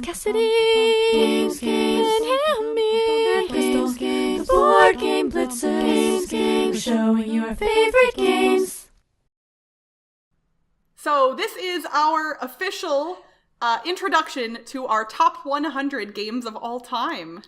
Cassidy, games, and Ambie and Crystal, the board game blitzers, showing your favorite games. So this is our official introduction to our top 100 games of all time.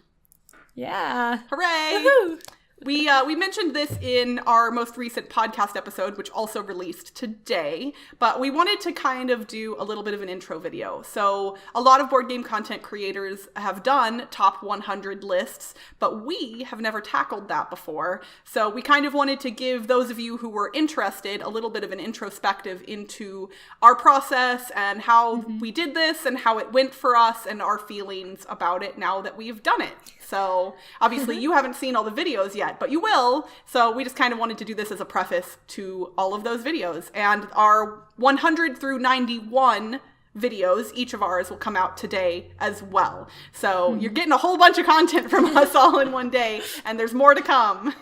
Yeah. Hooray! Woohoo! We mentioned this in our most recent podcast episode, which also released today, but we wanted to kind of do a little bit of an intro video. So a lot of board game content creators have done top 100 lists, but we have never tackled that before. So we kind of wanted to give those of you who were interested a little bit of an introspective into our process and how we did this and how it went for us and our feelings about it now that we've done it. So obviously you haven't seen all the videos yet, but you will. So we just kind of wanted to do this as a preface to all of those videos. And our 100 through 91 videos, each of ours will come out today as well. So you're getting a whole bunch of content from us all in one day, and there's more to come.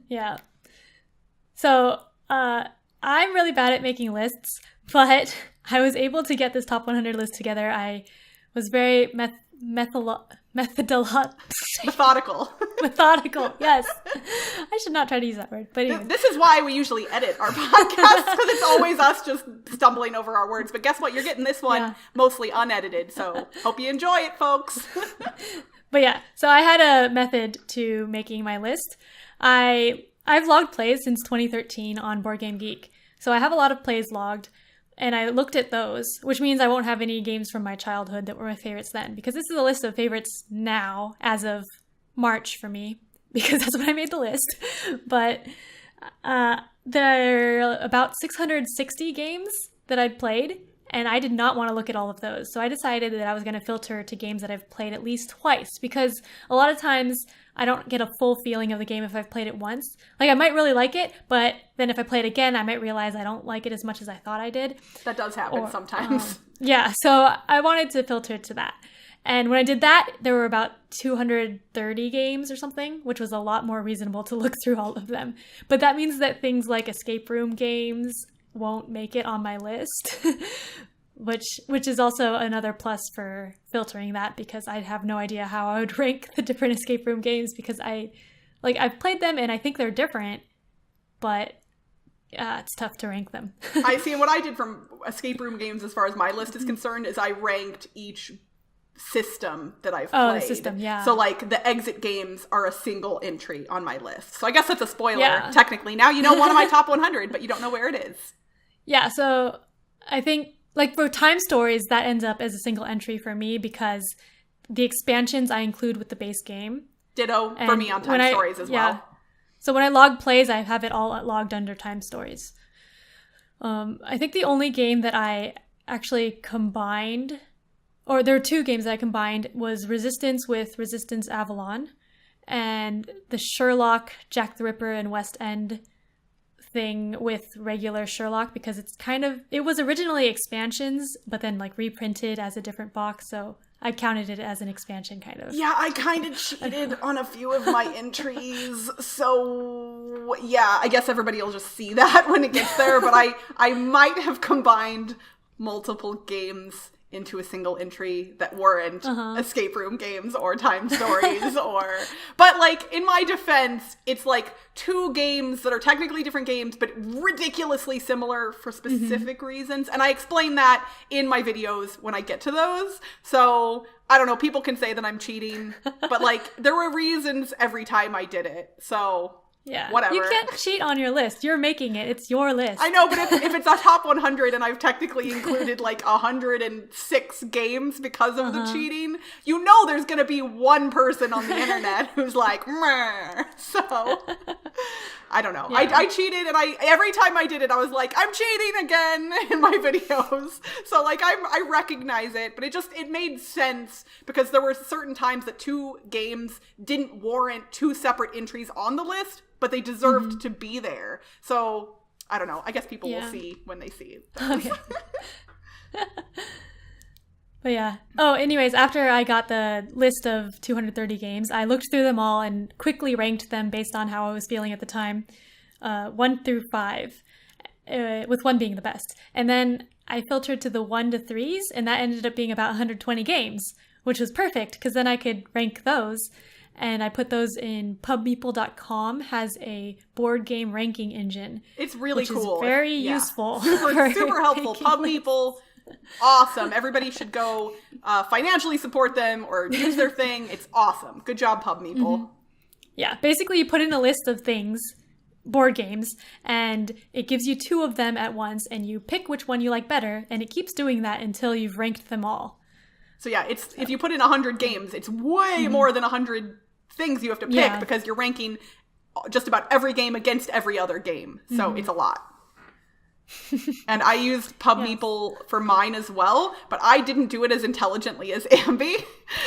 Yeah. So I'm really bad at making lists, but I was able to get this top 100 list together. I was very methodical. Methodical, yes. I should not try to use that word, but anyway. This is why we usually edit our podcast, because it's always us just stumbling over our words. But guess what? You're getting this one mostly unedited, so hope you enjoy it, folks. But yeah, so I had a method to making my list. I've logged plays since 2013 on Board Game Geek, so I have a lot of plays logged. And I looked at those, which means I won't have any games from my childhood that were my favorites then, because this is a list of favorites now, as of March for me, because that's when I made the list. But there are about 660 games that I'd played, and I did not want to look at all of those. So I decided that I was going to filter to games that I've played at least twice, because a lot of times I don't get a full feeling of the game if I've played it once. Like, I might really like it, but then if I play it again, I might realize I don't like it as much as I thought I did. That does happen sometimes. Yeah, so I wanted to filter to that. And when I did that, there were about 230 games or something, which was a lot more reasonable to look through all of them. But that means that things like escape room games won't make it on my list, which is also another plus for filtering that, because I have no idea how I would rank the different escape room games, because I've played them and I think they're different, but it's tough to rank them. I see. And what I did from escape room games as far as my list is concerned is I ranked each system that I've played. Oh, the system, yeah. So like the exit games are a single entry on my list. So I guess that's a spoiler, technically. Now you know one of my top 100, but you don't know where it is. Yeah, so I think, like, for Time Stories, that ends up as a single entry for me, because the expansions I include with the base game. Ditto for me on Time Stories as well. So when I log plays, I have it all logged under Time Stories. I think the only game that I actually combined, or there were two games that I combined, was Resistance with Resistance Avalon, and the Sherlock, Jack the Ripper, and West End thing with regular Sherlock, because it was originally expansions, but then like reprinted as a different box, so I counted it as an expansion kind of. Yeah, I kind of cheated on a few of my entries, so yeah, I guess everybody will just see that when it gets there, but I might have combined multiple games into a single entry that weren't escape room games or Time Stories but like, in my defense, it's like two games that are technically different games but ridiculously similar for specific reasons, and I explain that in my videos when I get to those. So I don't know, people can say that I'm cheating, but like, there were reasons every time I did it, so yeah, whatever. You can't cheat on your list. You're making it. It's your list. I know, but if it's a top 100 and I've technically included like 106 games because of the cheating, you know there's going to be one person on the internet who's like, meh. So I don't know. Yeah. I cheated, and every time I did it, I was like, I'm cheating again in my videos. So like, I recognize it, but it made sense because there were certain times that two games didn't warrant two separate entries on the list, but they deserved to be there. So I don't know. I guess people will see when they see it. Okay. But yeah. Oh, anyways, after I got the list of 230 games, I looked through them all and quickly ranked them based on how I was feeling at the time, 1 through 5, with 1 being the best. And then I filtered to the 1 to 3s, and that ended up being about 120 games, which was perfect because then I could rank those. And I put those in pubmeeple.com, has a board game ranking engine. It's really which cool. Is very useful. Super helpful. PubMeeple, awesome. Everybody should go financially support them or use their thing. It's awesome. Good job, PubMeeple. Mm-hmm. Yeah, basically you put in a list of things, board games, and it gives you 2 of them at once, and you pick which one you like better, and it keeps doing that until you've ranked them all. So yeah, if you put in 100 games, it's way more than 100 things you have to pick because you're ranking just about every game against every other game. So it's a lot. And I used PubMeeple for mine as well, but I didn't do it as intelligently as Ambie.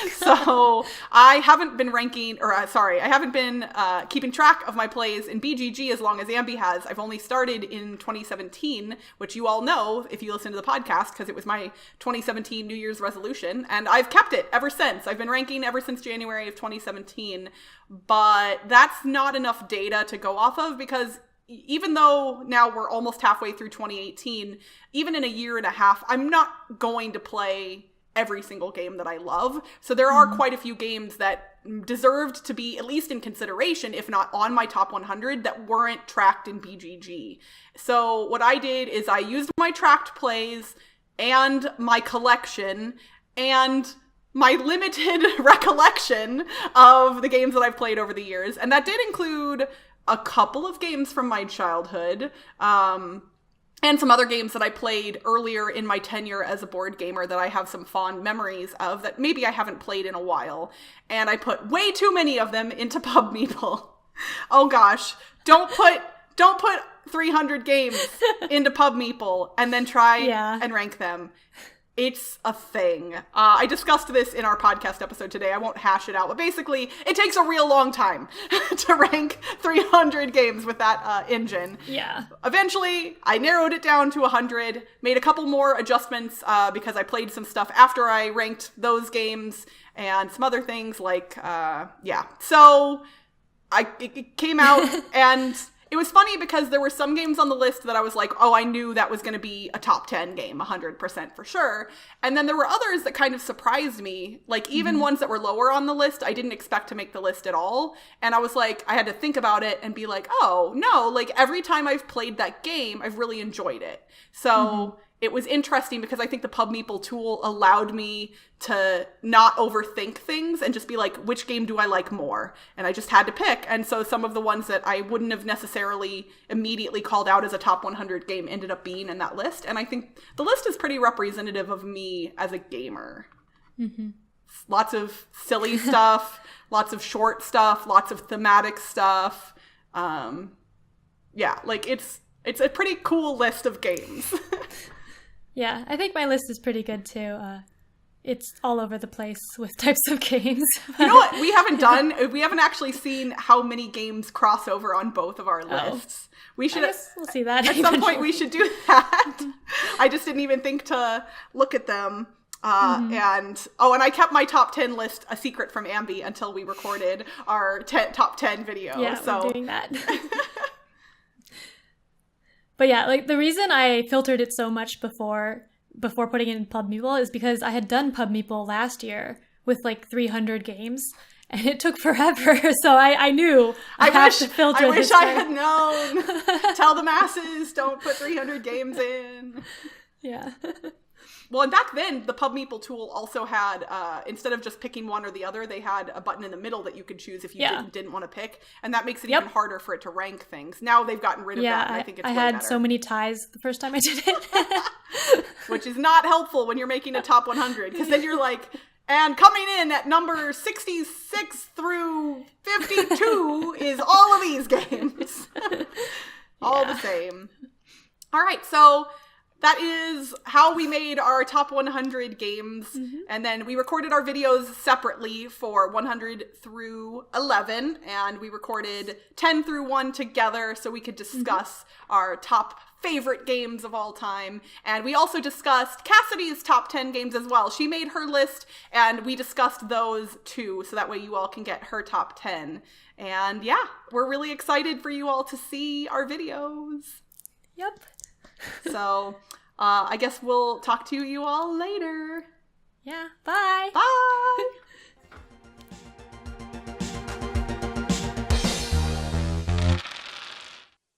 So I haven't been I haven't been keeping track of my plays in BGG as long as Ambie has. I've only started in 2017, which you all know if you listen to the podcast, because it was my 2017 New Year's resolution, and I've kept it ever since. I've been ranking ever since January of 2017, but that's not enough data to go off of because even though now we're almost halfway through 2018, even in a year and a half, I'm not going to play every single game that I love. So there are quite a few games that deserved to be at least in consideration, if not on my top 100, that weren't tracked in BGG. So what I did is I used my tracked plays and my collection and my limited recollection of the games that I've played over the years. And that did include a couple of games from my childhood, and some other games that I played earlier in my tenure as a board gamer that I have some fond memories of that maybe I haven't played in a while. And I put way too many of them into PubMeeple. Oh gosh, don't put 300 games into PubMeeple and then try and rank them. It's a thing. I discussed this in our podcast episode today. I won't hash it out, but basically it takes a real long time to rank 300 games with that engine. Yeah. Eventually, I narrowed it down to 100, made a couple more adjustments because I played some stuff after I ranked those games and some other things like, So it came out and it was funny because there were some games on the list that I was like, oh, I knew that was going to be a top 10 game, 100% for sure. And then there were others that kind of surprised me, like even ones that were lower on the list, I didn't expect to make the list at all. And I was like, I had to think about it and be like, oh, no, like every time I've played that game, I've really enjoyed it. So it was interesting because I think the PubMeeple tool allowed me to not overthink things and just be like, which game do I like more? And I just had to pick. And so some of the ones that I wouldn't have necessarily immediately called out as a top 100 game ended up being in that list. And I think the list is pretty representative of me as a gamer. Lots of silly stuff, lots of short stuff, lots of thematic stuff. Like it's a pretty cool list of games. Yeah, I think my list is pretty good too. It's all over the place with types of games. You know what we haven't done? We haven't actually seen how many games cross over on both of our lists. We should. I guess we'll see that. At some point we should do that. I just didn't even think to look at them. And I kept my top 10 list a secret from Ambie until we recorded our top 10 video. Yeah, we're doing that. But yeah, like the reason I filtered it so much before putting it in PubMeeple is because I had done PubMeeple last year with like 300 games, and it took forever. So I knew I had to filter. I wish I had known. Tell the masses, don't put 300 games in. Yeah. Well, and back then, the PubMeeple tool also had, instead of just picking one or the other, they had a button in the middle that you could choose if you didn't want to pick. And that makes it even harder for it to rank things. Now they've gotten rid of that, and I think it's way better. I had so many ties the first time I did it. Which is not helpful when you're making a top 100, because then you're like, and coming in at number 66 through 52 is all of these games. All the same. All right, so that is how we made our top 100 games. And then we recorded our videos separately for 100 through 11. And we recorded 10 through 1 together so we could discuss our top favorite games of all time. And we also discussed Cassidy's top 10 games as well. She made her list and we discussed those too. So that way you all can get her top 10. And yeah, we're really excited for you all to see our videos. Yep. So I guess we'll talk to you all later. Yeah. Bye. Bye.